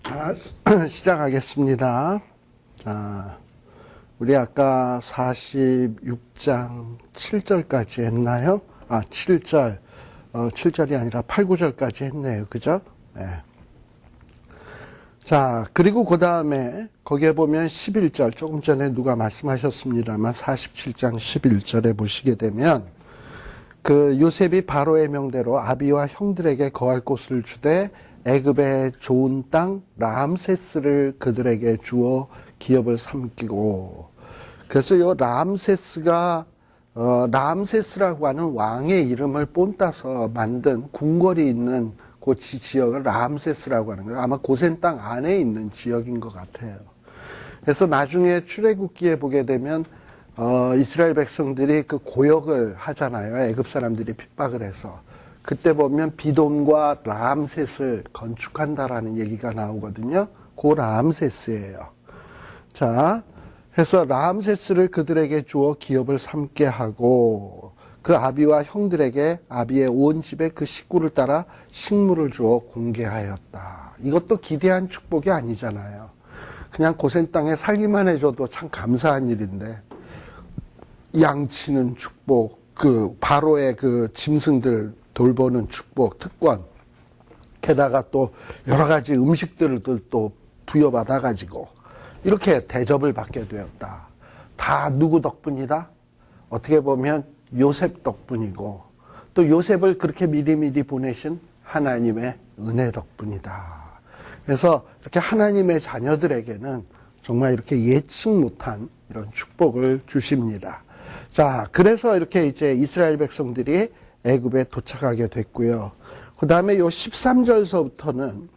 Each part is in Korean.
자, 시작하겠습니다. 자, 우리 아까 46장 7절까지 했나요? 7절. 7절이 아니라 8, 9절까지 했네요. 그죠? 네. 자, 그리고 그 다음에 거기에 보면 11절, 조금 전에 누가 말씀하셨습니다만 47장 11절에 보시게 되면 그 요셉이 바로의 명대로 아비와 형들에게 거할 곳을 주되 애굽의 좋은 땅 람세스를 그들에게 주어 기업을 삼키고, 그래서 요 람세스가 람세스라고 하는 왕의 이름을 본따서 만든 궁궐이 있는 그 지역을 람세스라고 하는 거예요. 아마 고센 땅 안에 있는 지역인 것 같아요. 그래서 나중에 출애굽기에 보게 되면 이스라엘 백성들이 그 고역을 하잖아요. 애굽 사람들이 핍박을 해서. 그때 보면 비돔과 람셋을 건축한다라는 얘기가 나오거든요. 그 람세스예요. 자, 해서 람세스를 그들에게 주어 기업을 삼게 하고, 그 아비와 형들에게 아비의 온 집에 그 식구를 따라 식물을 주어 공개하였다. 이것도 기대한 축복이 아니잖아요. 그냥 고센 땅에 살기만 해줘도 참 감사한 일인데, 양치는 축복, 그 바로의 그 짐승들 돌보는 축복, 특권, 게다가 또 여러 가지 음식들을 또 부여받아가지고 이렇게 대접을 받게 되었다. 다 누구 덕분이다? 어떻게 보면 요셉 덕분이고, 또 요셉을 그렇게 미리미리 보내신 하나님의 은혜 덕분이다. 그래서 이렇게 하나님의 자녀들에게는 정말 이렇게 예측 못한 이런 축복을 주십니다. 자, 그래서 이렇게 이제 이스라엘 백성들이 애굽에 도착하게 됐고요. 그 다음에 요 13절서부터는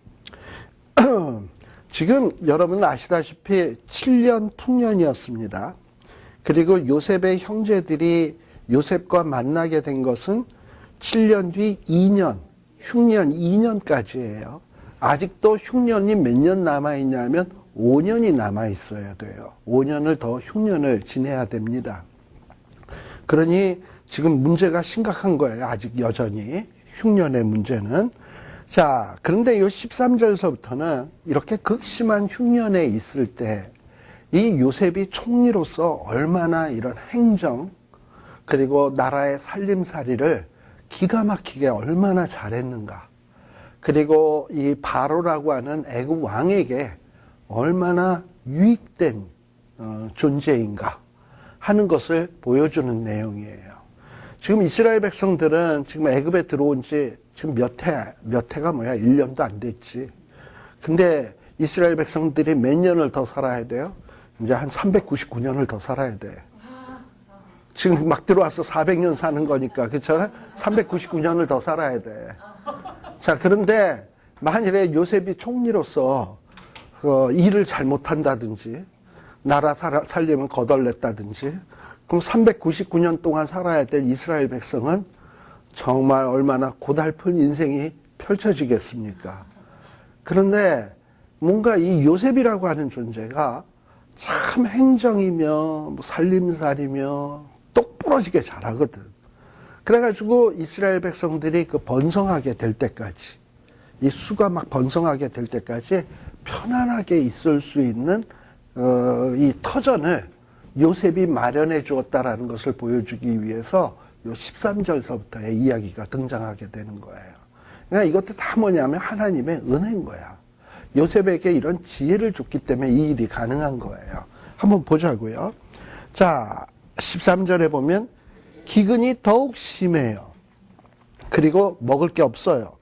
지금 여러분 아시다시피 7년 풍년이었습니다. 그리고 요셉의 형제들이 요셉과 만나게 된 것은 7년 뒤 2년, 흉년 2년까지예요. 아직도 흉년이 몇 년 남아있냐면 5년이 남아있어야 돼요. 5년을 더 흉년을 지내야 됩니다. 그러니 지금 문제가 심각한 거예요. 아직 여전히 흉년의 문제는. 자, 그런데 이 13절서부터는 이렇게 극심한 흉년에 있을 때 이 요셉이 총리로서 얼마나 이런 행정 그리고 나라의 살림살이를 기가 막히게 얼마나 잘했는가, 그리고 이 바로라고 하는 애굽 왕에게 얼마나 유익된 존재인가 하는 것을 보여주는 내용이에요. 지금 이스라엘 백성들은 지금 애굽에 들어온 지 지금 몇 해가 뭐야? 1년도 안 됐지. 근데 이스라엘 백성들이 몇 년을 더 살아야 돼요? 이제 한 399년을 더 살아야 돼. 지금 막 들어와서 400년 사는 거니까, 그렇죠? 399년을 더 살아야 돼. 자, 그런데 만일에 요셉이 총리로서 일을 잘못한다든지, 나라 살림을 거덜냈다든지, 그럼 399년 동안 살아야 될 이스라엘 백성은 정말 얼마나 고달픈 인생이 펼쳐지겠습니까? 그런데 뭔가 이 요셉이라고 하는 존재가 참 행정이며 살림살이며 똑부러지게 잘하거든. 그래가지고 이스라엘 백성들이 그 번성하게 될 때까지, 이 수가 막 번성하게 될 때까지 편안하게 있을 수 있는 이 터전을 요셉이 마련해 주었다라는 것을 보여주기 위해서 요 13절서부터의 이야기가 등장하게 되는 거예요. 그러니까 이것도 다 뭐냐면 하나님의 은혜인 거야. 요셉에게 이런 지혜를 줬기 때문에 이 일이 가능한 거예요. 한번 보자고요. 자, 13절에 보면 기근이 더욱 심해요. 그리고 먹을 게 없어요.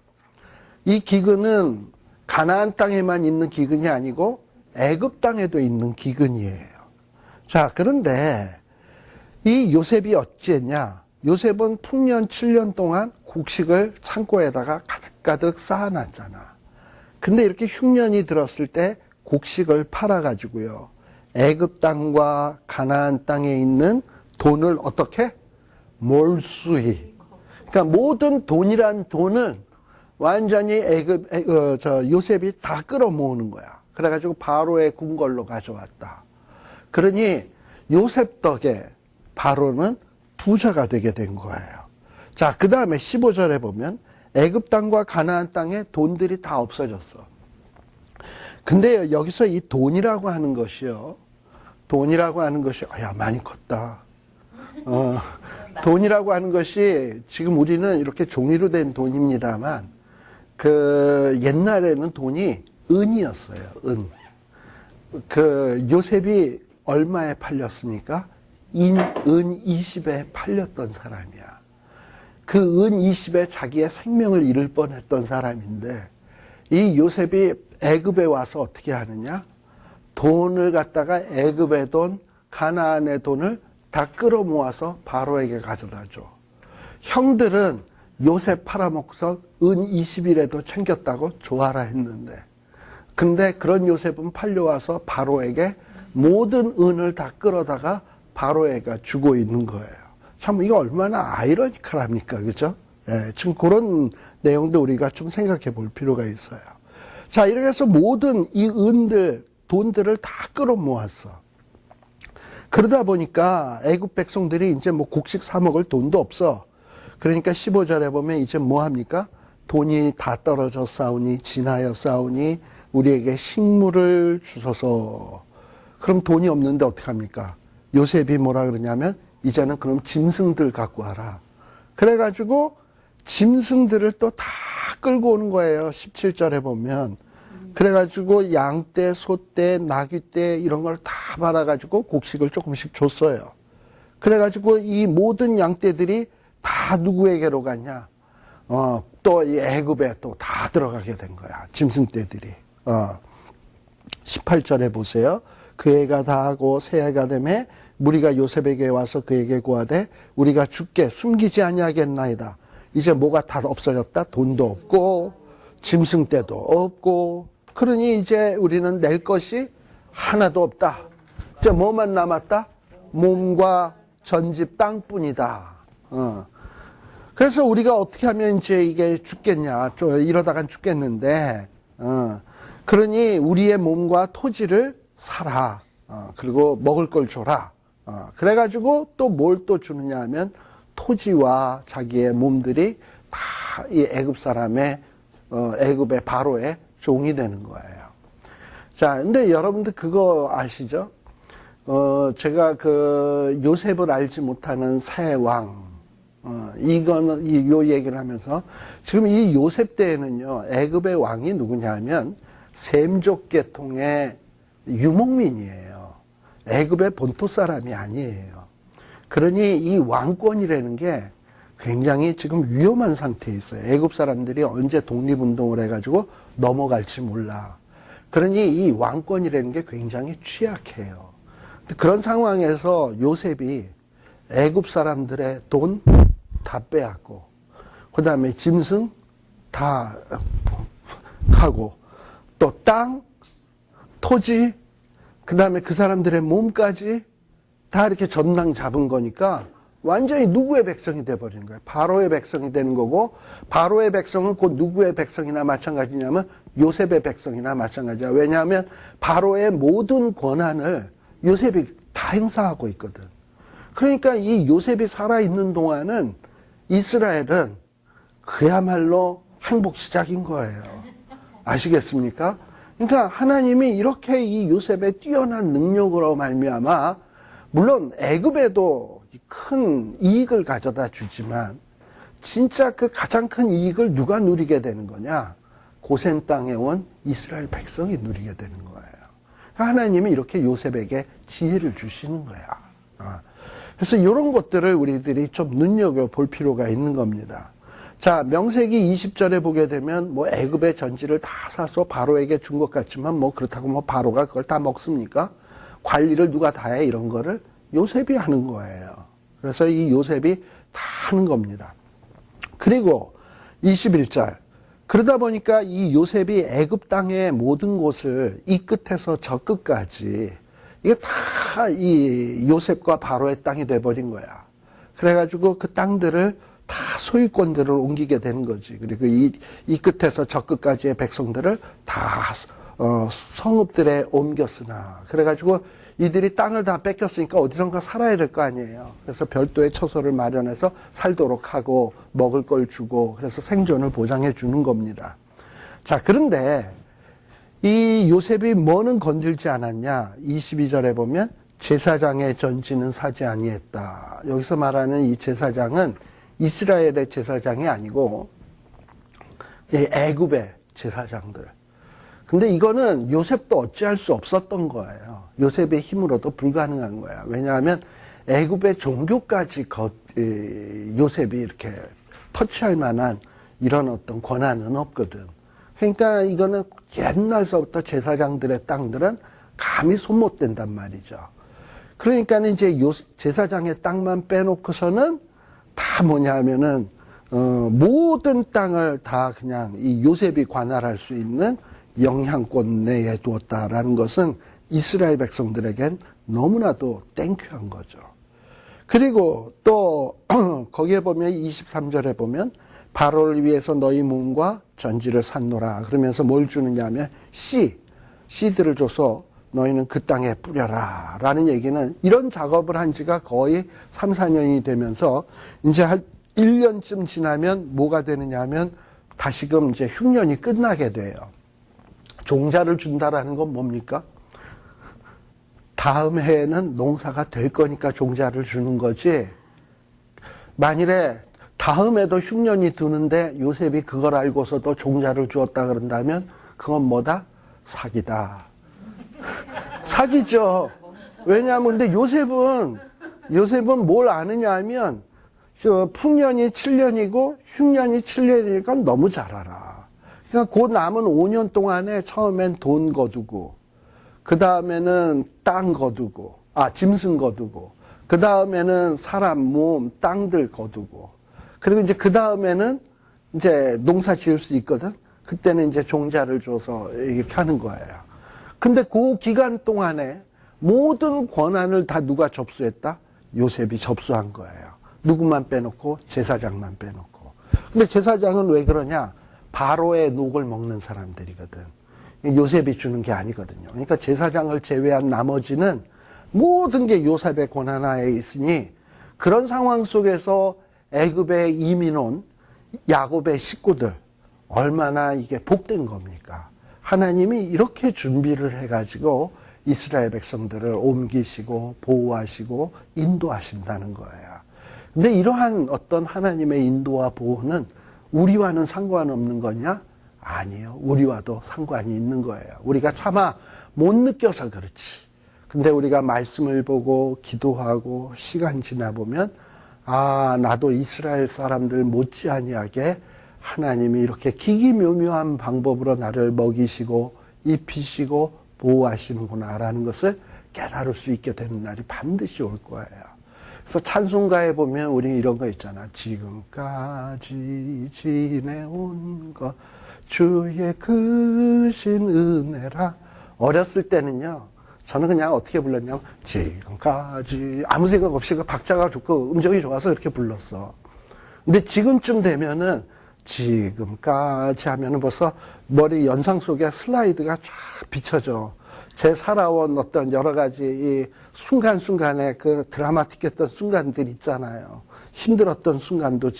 이 기근은 가나안 땅에만 있는 기근이 아니고 애굽 땅에도 있는 기근이에요. 자, 그런데 이 요셉이 어찌했냐? 요셉은 풍년 7년 동안 곡식을 창고에다가 가득가득 쌓아놨잖아. 근데 이렇게 흉년이 들었을 때 곡식을 팔아가지고요, 애굽 땅과 가나안 땅에 있는 돈을 어떻게? 몰수히. 그러니까 모든 돈이란 돈은 완전히 요셉이 다 끌어모으는 거야. 그래가지고 바로의 궁궐로 가져왔다. 그러니 요셉 덕에 바로는 부자가 되게 된 거예요. 자, 그 다음에 15절에 보면 애굽 땅과 가나안 땅에 돈들이 다 없어졌어. 근데 여기서 이 돈이라고 하는 것이요. 돈이라고 하는 것이, 야, 많이 컸다. 돈이라고 하는 것이 지금 우리는 이렇게 종이로 된 돈입니다만, 옛날에는 돈이 은이었어요, 은. 요셉이 얼마에 팔렸습니까? 은 20에 팔렸던 사람이야. 그 은 20에 자기의 생명을 잃을 뻔했던 사람인데, 이 요셉이 애굽에 와서 어떻게 하느냐? 돈을 갖다가 애굽의 돈, 가나안의 돈을 다 끌어모아서 바로에게 가져다 줘. 형들은 요셉 팔아먹고서 은 20이라도 챙겼다고 좋아라 했는데, 근데 그런 요셉은 팔려와서 바로에게 모든 은을 다 끌어다가 바로에게 주고 있는 거예요. 참 이거 얼마나 아이러니컬합니까, 그죠? 예, 지금 그런 내용도 우리가 좀 생각해 볼 필요가 있어요. 자, 이렇게 해서 모든 이 은들, 돈들을 다 끌어모았어. 그러다 보니까 애굽 백성들이 이제 뭐 곡식 사 먹을 돈도 없어. 그러니까 15절에 보면 이제 뭐 합니까? 돈이 다 떨어져 싸우니, 진하여 싸우니, 우리에게 식물을 주소서. 그럼 돈이 없는데 어떡합니까? 요셉이 뭐라 그러냐면, 이제는 그럼 짐승들 갖고 와라. 그래가지고 짐승들을 또 다 끌고 오는 거예요. 17절에 보면. 그래가지고 양떼, 소떼, 나귀떼 이런 걸 다 말아가지고 곡식을 조금씩 줬어요. 그래가지고 이 모든 양떼들이 다 누구에게로 갔냐? 또 이 애굽에 또 다 들어가게 된 거야. 짐승떼들이. 18절에 보세요. 그 애가 다 하고 새 애가 되매 무리가 요셉에게 와서 그에게 고하되 우리가 죽게 숨기지 아니하겠나이다. 이제 뭐가 다 없어졌다. 돈도 없고 짐승떼도 없고 그러니 이제 우리는 낼 것이 하나도 없다. 이제 뭐만 남았다? 몸과 전집 땅뿐이다. 그래서 우리가 어떻게 하면 이제 이게 죽겠냐. 이러다간 죽겠는데 그러니 우리의 몸과 토지를 사라. 그리고 먹을 걸 줘라. 그래가지고 또 뭘 또 주느냐 하면 토지와 자기의 몸들이 다 이 애굽 사람의 애굽의 바로의 종이 되는 거예요. 자, 근데 여러분들 그거 아시죠? 제가 요셉을 알지 못하는 새 왕, 요 얘기를 하면서 지금 이 요셉 때에는요, 애굽의 왕이 누구냐면 셈족 계통의 유목민이에요. 애굽의 본토 사람이 아니에요. 그러니 이 왕권이라는 게 굉장히 지금 위험한 상태에 있어요. 애굽 사람들이 언제 독립운동을 해가지고 넘어갈지 몰라. 그러니 이 왕권이라는 게 굉장히 취약해요. 그런 상황에서 요셉이 애굽 사람들의 돈 다 빼앗고, 그 다음에 짐승 다 가고, 또 땅, 토지, 그 다음에 그 사람들의 몸까지 다 이렇게 전당 잡은 거니까 완전히 누구의 백성이 돼버리는 거예요. 바로의 백성이 되는 거고, 바로의 백성은 곧 누구의 백성이나 마찬가지냐면 요셉의 백성이나 마찬가지야. 왜냐하면 바로의 모든 권한을 요셉이 다 행사하고 있거든. 그러니까 이 요셉이 살아있는 동안은 이스라엘은 그야말로 행복 시작인 거예요. 아시겠습니까? 그러니까 하나님이 이렇게 이 요셉의 뛰어난 능력으로 말미암아 물론 애굽에도 큰 이익을 가져다 주지만 진짜 그 가장 큰 이익을 누가 누리게 되는 거냐? 고센 땅에 온 이스라엘 백성이 누리게 되는 거예요. 그러니까 하나님이 이렇게 요셉에게 지혜를 주시는 거야. 그래서 이런 것들을 우리들이 좀 눈여겨볼 필요가 있는 겁니다. 자, 명세기 20절에 보게 되면 뭐 애굽의 전지를 다 사서 바로에게 준 것 같지만 뭐 그렇다고 뭐 바로가 그걸 다 먹습니까? 관리를 누가 다 해? 이런 거를 요셉이 하는 거예요. 그래서 이 요셉이 다 하는 겁니다. 그리고 21절. 그러다 보니까 이 요셉이 애굽 땅의 모든 곳을 이 끝에서 저 끝까지 이게 다 이 요셉과 바로의 땅이 돼버린 거야. 그래가지고 그 땅들을 다 소유권들을 옮기게 되는 거지. 그리고 이 끝에서 저 끝까지의 백성들을 다 성읍들에 옮겼으나. 그래가지고 이들이 땅을 다 뺏겼으니까 어디선가 살아야 될 거 아니에요. 그래서 별도의 처소를 마련해서 살도록 하고 먹을 걸 주고 그래서 생존을 보장해 주는 겁니다. 자, 그런데 이 요셉이 뭐는 건들지 않았냐? 22절에 보면 제사장의 전지는 사지 아니했다. 여기서 말하는 이 제사장은 이스라엘의 제사장이 아니고 애굽의 제사장들. 근데 이거는 요셉도 어찌할 수 없었던 거예요. 요셉의 힘으로도 불가능한 거야. 왜냐하면 애굽의 종교까지 요셉이 이렇게 터치할 만한 이런 어떤 권한은 없거든. 그러니까 이거는 옛날서부터 제사장들의 땅들은 감히 손 못 댄단 말이죠. 그러니까 이제 제사장의 땅만 빼놓고서는 다 뭐냐 하면은 모든 땅을 다 그냥 이 요셉이 관할할 수 있는 영향권 내에 두었다라는 것은 이스라엘 백성들에겐 너무나도 땡큐한 거죠. 그리고 또 거기에 보면 23절에 보면 바로를 위해서 너희 몸과 전지를 샀노라. 그러면서 뭘 주느냐 하면 씨들을 줘서 너희는 그 땅에 뿌려라. 라는 얘기는 이런 작업을 한 지가 거의 3, 4년이 되면서 이제 한 1년쯤 지나면 뭐가 되느냐 하면 다시금 이제 흉년이 끝나게 돼요. 종자를 준다라는 건 뭡니까? 다음 해에는 농사가 될 거니까 종자를 주는 거지. 만일에 다음에도 흉년이 드는데 요셉이 그걸 알고서도 종자를 주었다 그런다면 그건 뭐다? 사기다. 사기죠. 왜냐하면 근데 요셉은 뭘 아느냐 하면 풍년이 7년이고 흉년이 7년이니까 너무 잘 알아. 그러니까 그 남은 5년 동안에 처음엔 돈 거두고 그 다음에는 땅 거두고 짐승 거두고 그 다음에는 사람 몸 땅들 거두고 그리고 이제 그 다음에는 이제 농사 지을 수 있거든. 그때는 이제 종자를 줘서 이렇게 하는 거예요. 근데 그 기간 동안에 모든 권한을 다 누가 접수했다? 요셉이 접수한 거예요. 누구만 빼놓고? 제사장만 빼놓고. 근데 제사장은 왜 그러냐? 바로의 녹을 먹는 사람들이거든. 요셉이 주는 게 아니거든요. 그러니까 제사장을 제외한 나머지는 모든 게 요셉의 권한 하에 있으니 그런 상황 속에서 애굽에 이민 온 야곱의 식구들 얼마나 이게 복된 겁니까? 하나님이 이렇게 준비를 해가지고 이스라엘 백성들을 옮기시고 보호하시고 인도하신다는 거예요. 근데 이러한 어떤 하나님의 인도와 보호는 우리와는 상관없는 거냐? 아니에요. 우리와도 상관이 있는 거예요. 우리가 차마 못 느껴서 그렇지. 근데 우리가 말씀을 보고 기도하고 시간 지나보면 나도 이스라엘 사람들 못지아니하게 하나님이 이렇게 기기묘묘한 방법으로 나를 먹이시고 입히시고 보호하시는구나라는 것을 깨달을 수 있게 되는 날이 반드시 올 거예요. 그래서 찬송가에 보면 우리 이런 거 있잖아. 지금까지 지내온 것 주의 크신 은혜라. 어렸을 때는요. 저는 그냥 어떻게 불렀냐면 지금까지 아무 생각 없이 그 박자가 좋고 음정이 좋아서 그렇게 불렀어. 근데 지금쯤 되면은 지금까지 하면은 벌써 머리 연상 속에 슬라이드가 쫙 비춰져. 제 살아온 어떤 여러 가지 이 순간순간에 그 드라마틱했던 순간들 있잖아요. 힘들었던 순간도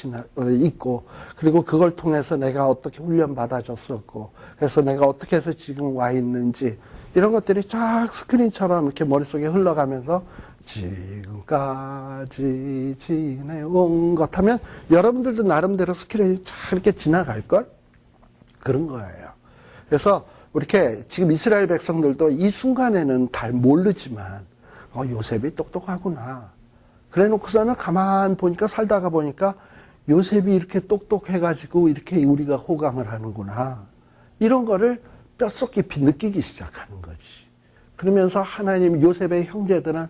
있고, 그리고 그걸 통해서 내가 어떻게 훈련받아줬었고, 그래서 내가 어떻게 해서 지금 와 있는지, 이런 것들이 쫙 스크린처럼 이렇게 머릿속에 흘러가면서 지금까지 지내온 것 하면 여러분들도 나름대로 스크린이 쫙 이렇게 지나갈걸? 그런 거예요. 그래서 이렇게 지금 이스라엘 백성들도 이 순간에는 잘 모르지만 요셉이 똑똑하구나. 그래 놓고서는 가만 보니까 살다가 보니까 요셉이 이렇게 똑똑해가지고 이렇게 우리가 호강을 하는구나. 이런 거를 뼛속 깊이 느끼기 시작하는 거지. 그러면서 하나님 요셉의 형제들은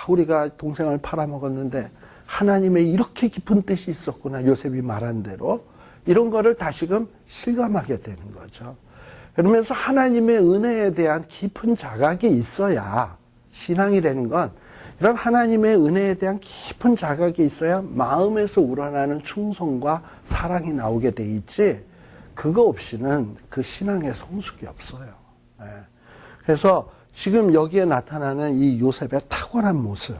우리가 동생을 팔아먹었는데 하나님의 이렇게 깊은 뜻이 있었구나. 요셉이 말한 대로. 이런 거를 다시금 실감하게 되는 거죠. 그러면서 하나님의 은혜에 대한 깊은 자각이 있어야 신앙이라는 건 이런 하나님의 은혜에 대한 깊은 자각이 있어야 마음에서 우러나는 충성과 사랑이 나오게 돼 있지 그거 없이는 그 신앙의 성숙이 없어요. 그래서 지금 여기에 나타나는 이 요셉의 탁월한 모습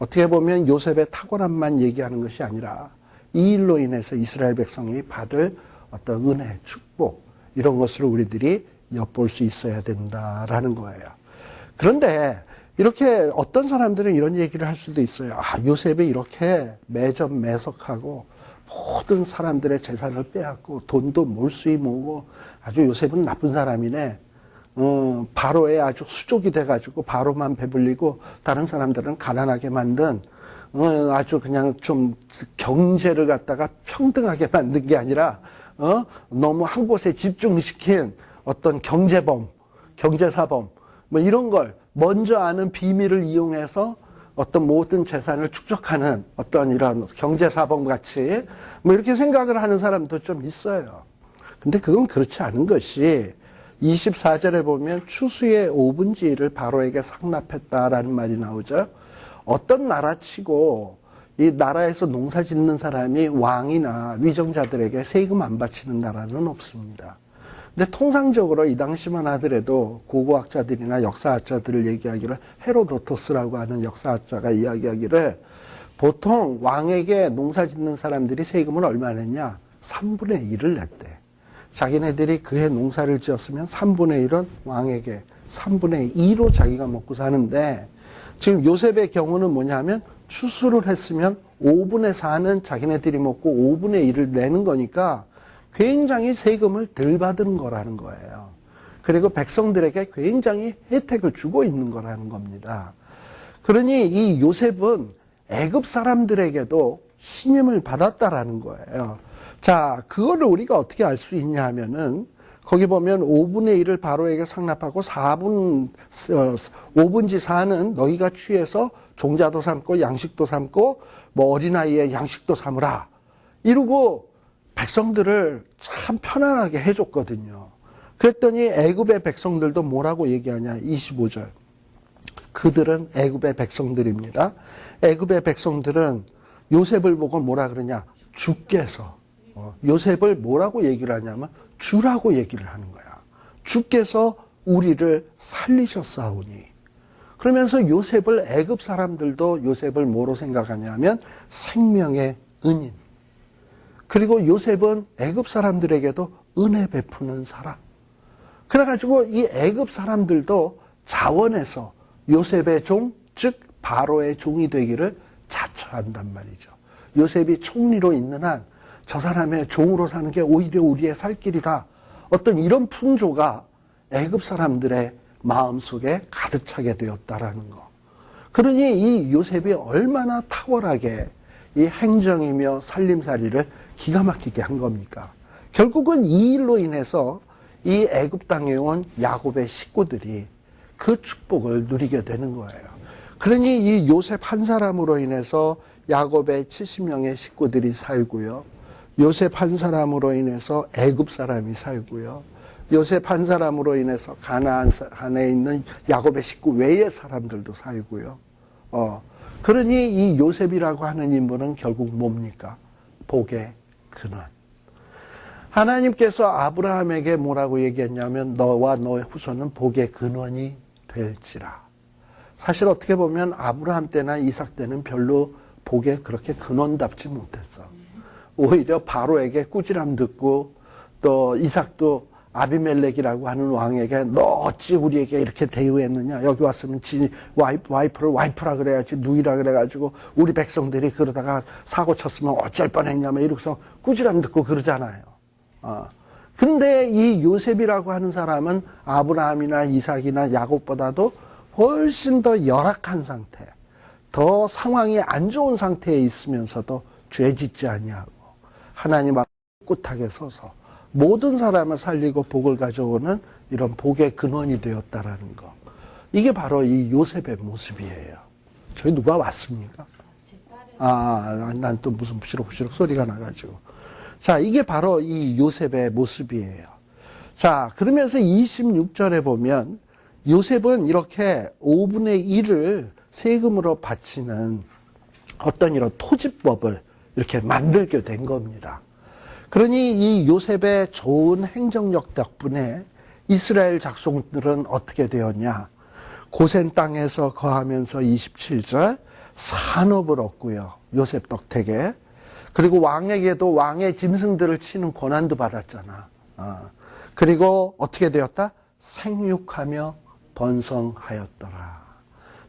어떻게 보면 요셉의 탁월함만 얘기하는 것이 아니라 이 일로 인해서 이스라엘 백성이 받을 어떤 은혜, 축복 이런 것을 우리들이 엿볼 수 있어야 된다라는 거예요. 그런데 이렇게 어떤 사람들은 이런 얘기를 할 수도 있어요. 아, 요셉이 이렇게 매점매석하고 모든 사람들의 재산을 빼앗고 돈도 몰수히 모으고 아주 요셉은 나쁜 사람이네. 바로에 아주 수족이 돼가지고 바로만 배불리고 다른 사람들은 가난하게 만든 아주 그냥 좀 경제를 갖다가 평등하게 만든 게 아니라 너무 한 곳에 집중시킨 어떤 경제범, 경제사범 뭐 이런 걸 먼저 아는 비밀을 이용해서 어떤 모든 재산을 축적하는 어떤 이런 경제사범 같이 뭐 이렇게 생각을 하는 사람도 좀 있어요. 근데 그건 그렇지 않은 것이 24절에 보면 추수의 5분의 1을 바로에게 상납했다라는 말이 나오죠. 어떤 나라치고 이 나라에서 농사 짓는 사람이 왕이나 위정자들에게 세금 안 바치는 나라는 없습니다. 근데 통상적으로 이 당시만 하더라도 고고학자들이나 역사학자들을 얘기하기를 헤로도토스라고 하는 역사학자가 이야기하기를 보통 왕에게 농사 짓는 사람들이 세금을 얼마 냈냐? 3분의 1을 냈대. 자기네들이 그해 농사를 지었으면 3분의 1은 왕에게 3분의 2로 자기가 먹고 사는데 지금 요셉의 경우는 뭐냐면 추수를 했으면 5분의 4는 자기네들이 먹고 5분의 1을 내는 거니까 굉장히 세금을 덜 받은 거라는 거예요. 그리고 백성들에게 굉장히 혜택을 주고 있는 거라는 겁니다. 그러니 이 요셉은 애굽 사람들에게도 신임을 받았다라는 거예요. 자, 그거를 우리가 어떻게 알 수 있냐 하면은 거기 보면 5분의 1을 바로에게 상납하고 5분지 4는 너희가 취해서 종자도 삼고 양식도 삼고 뭐 어린아이의 양식도 삼으라. 이러고 백성들을 참 편안하게 해줬거든요. 그랬더니 애굽의 백성들도 뭐라고 얘기하냐. 25절. 그들은 애굽의 백성들입니다. 애굽의 백성들은 요셉을 보고 뭐라 그러냐. 주께서 요셉을 뭐라고 얘기를 하냐면 주라고 얘기를 하는 거야. 주께서 우리를 살리셨사오니. 그러면서 요셉을 애굽 사람들도 요셉을 뭐로 생각하냐면 생명의 은인. 그리고 요셉은 애굽 사람들에게도 은혜 베푸는 사람. 그래가지고 이 애굽 사람들도 자원해서 요셉의 종, 즉 바로의 종이 되기를 자처한단 말이죠. 요셉이 총리로 있는 한 저 사람의 종으로 사는 게 오히려 우리의 살 길이다. 어떤 이런 풍조가 애굽 사람들의 마음속에 가득 차게 되었다라는 거. 그러니 이 요셉이 얼마나 탁월하게 이 행정이며 살림살이를 기가 막히게 한 겁니까? 결국은 이 일로 인해서 이 애굽 땅에 온 야곱의 식구들이 그 축복을 누리게 되는 거예요. 그러니 이 요셉 한 사람으로 인해서 야곱의 70명의 식구들이 살고요. 요셉 한 사람으로 인해서 애굽 사람이 살고요. 요셉 한 사람으로 인해서 가나안에 있는 야곱의 식구 외의 사람들도 살고요. 그러니 이 요셉이라고 하는 인물은 결국 뭡니까? 복의 근원. 하나님께서 아브라함에게 뭐라고 얘기했냐면 너와 너의 후손은 복의 근원이 될지라. 사실 어떻게 보면 아브라함 때나 이삭 때는 별로 복에 그렇게 근원답지 못했어. 오히려 바로에게 꾸지람 듣고 또 이삭도 아비멜렉이라고 하는 왕에게 너 어찌 우리에게 이렇게 대우했느냐. 여기 왔으면 지 와이프를 와이프라 그래야지 누이라 그래가지고 우리 백성들이 그러다가 사고 쳤으면 어쩔 뻔했냐면 이러고서 꾸지람 듣고 그러잖아요. 그런데 이 요셉이라고 하는 사람은 아브라함이나 이삭이나 야곱보다도 훨씬 더 열악한 상태, 더 상황이 안 좋은 상태에 있으면서도 죄 짓지 아니하고 하나님 앞에 꿋꿋하게 서서 모든 사람을 살리고 복을 가져오는 이런 복의 근원이 되었다라는 거. 이게 바로 이 요셉의 모습이에요. 저희 누가 왔습니까? 난 또 무슨 부시럭부시럭 소리가 나가지고. 자, 이게 바로 이 요셉의 모습이에요. 자, 그러면서 26절에 보면 요셉은 이렇게 5분의 1을 세금으로 바치는 어떤 이런 토지법을 이렇게 만들게 된 겁니다. 그러니 이 요셉의 좋은 행정력 덕분에 이스라엘 작성들은 어떻게 되었냐. 고센 땅에서 거하면서 27절 산업을 얻고요. 요셉 덕택에. 그리고 왕에게도 왕의 짐승들을 치는 권한도 받았잖아. 그리고 어떻게 되었다? 생육하며 번성하였더라.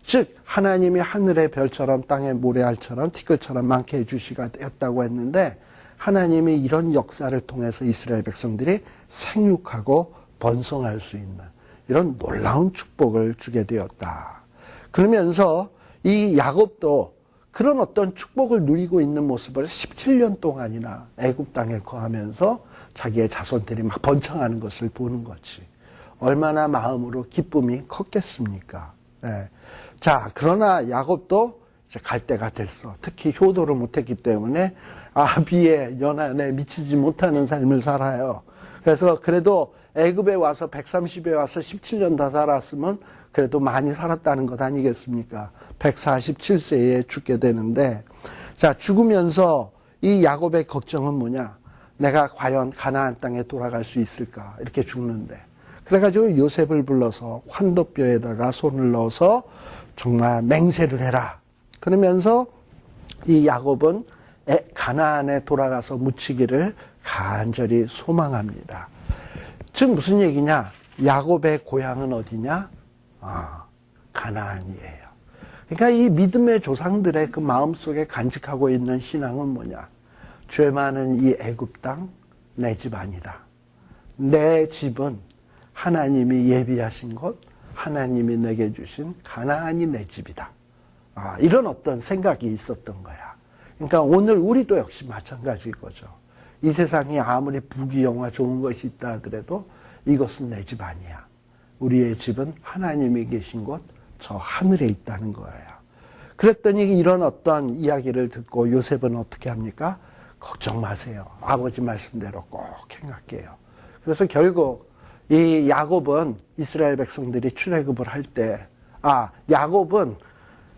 즉 하나님이 하늘의 별처럼 땅의 모래알처럼 티끌처럼 많게 해주시가 되었다고 했는데, 하나님이 이런 역사를 통해서 이스라엘 백성들이 생육하고 번성할 수 있는 이런 놀라운 축복을 주게 되었다. 그러면서 이 야곱도 그런 어떤 축복을 누리고 있는 모습을 17년 동안이나 애굽 땅에 거하면서 자기의 자손들이 막 번창하는 것을 보는 거지. 얼마나 마음으로 기쁨이 컸겠습니까? 네. 자, 그러나 야곱도 이제 갈 때가 됐어. 특히 효도를 못했기 때문에 아비의 연한에 미치지 못하는 삶을 살아요. 그래서 그래도 애굽에 와서 130에 와서 17년 다 살았으면 그래도 많이 살았다는 것 아니겠습니까? 147세에 죽게 되는데, 자, 죽으면서 이 야곱의 걱정은 뭐냐? 내가 과연 가나안 땅에 돌아갈 수 있을까? 이렇게 죽는데. 그래가지고 요셉을 불러서 환도뼈에다가 손을 넣어서 정말 맹세를 해라. 그러면서 이 야곱은 가나안에 돌아가서 묻히기를 간절히 소망합니다. 즉 무슨 얘기냐? 야곱의 고향은 어디냐? 가나안이에요. 그러니까 이 믿음의 조상들의 그 마음속에 간직하고 있는 신앙은 뭐냐? 죄 많은 이 애굽 땅, 내 집 아니다. 내 집은 하나님이 예비하신 곳, 하나님이 내게 주신 가나안이 내 집이다. 이런 어떤 생각이 있었던 거야. 그러니까 오늘 우리도 역시 마찬가지인 거죠. 이 세상에 아무리 부귀영화 좋은 것이 있다 하더라도 이것은 내 집 아니야. 우리의 집은 하나님이 계신 곳, 저 하늘에 있다는 거예요. 그랬더니 이런 어떤 이야기를 듣고 요셉은 어떻게 합니까? 걱정 마세요. 아버지 말씀대로 꼭 행할게요. 그래서 결국 이 야곱은 이스라엘 백성들이 출애굽을 할 때, 야곱은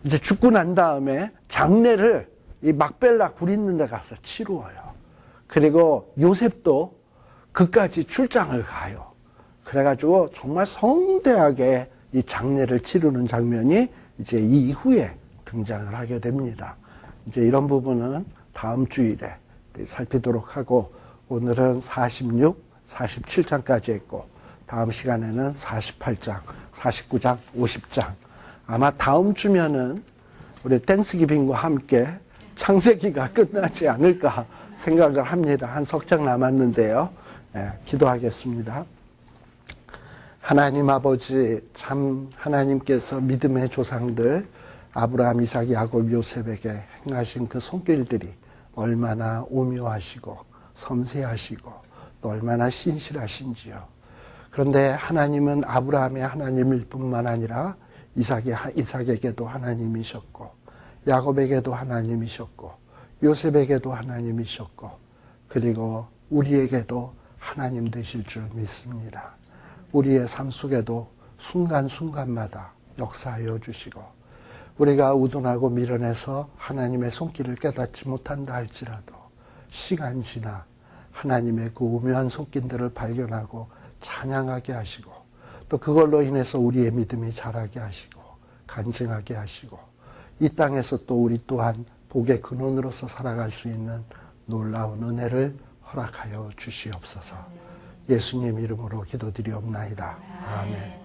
이제 죽고 난 다음에 장례를 이 막벨라 굴 있는 데 가서 치루어요. 그리고 요셉도 그까지 출장을 가요. 그래가지고 정말 성대하게 이 장례를 치르는 장면이 이제 이후에 등장을 하게 됩니다. 이제 이런 부분은 다음 주일에 살피도록 하고, 오늘은 46, 47장까지 했고, 다음 시간에는 48장, 49장, 50장. 아마 다음 주면은 우리 땡스기빙과 함께 창세기가 끝나지 않을까 생각을 합니다. 한 석 장 남았는데요. 기도하겠습니다. 하나님 아버지, 참 하나님께서 믿음의 조상들 아브라함, 이삭, 야곱, 요셉에게 행하신 그 손길들이 얼마나 오묘하시고 섬세하시고 또 얼마나 신실하신지요. 그런데 하나님은 아브라함의 하나님일 뿐만 아니라 이삭에게도 하나님이셨고, 야곱에게도 하나님이셨고, 요셉에게도 하나님이셨고, 그리고 우리에게도 하나님 되실 줄 믿습니다. 우리의 삶 속에도 순간순간마다 역사하여 주시고, 우리가 우둔하고 미련해서 하나님의 손길을 깨닫지 못한다 할지라도 시간 지나 하나님의 그 오묘한 손길들을 발견하고 찬양하게 하시고, 또 그걸로 인해서 우리의 믿음이 자라게 하시고 간증하게 하시고, 이 땅에서 또 우리 또한 복의 근원으로서 살아갈 수 있는 놀라운 은혜를 허락하여 주시옵소서. 예수님 이름으로 기도드리옵나이다. 아멘.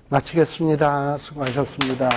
마치겠습니다. 수고하셨습니다.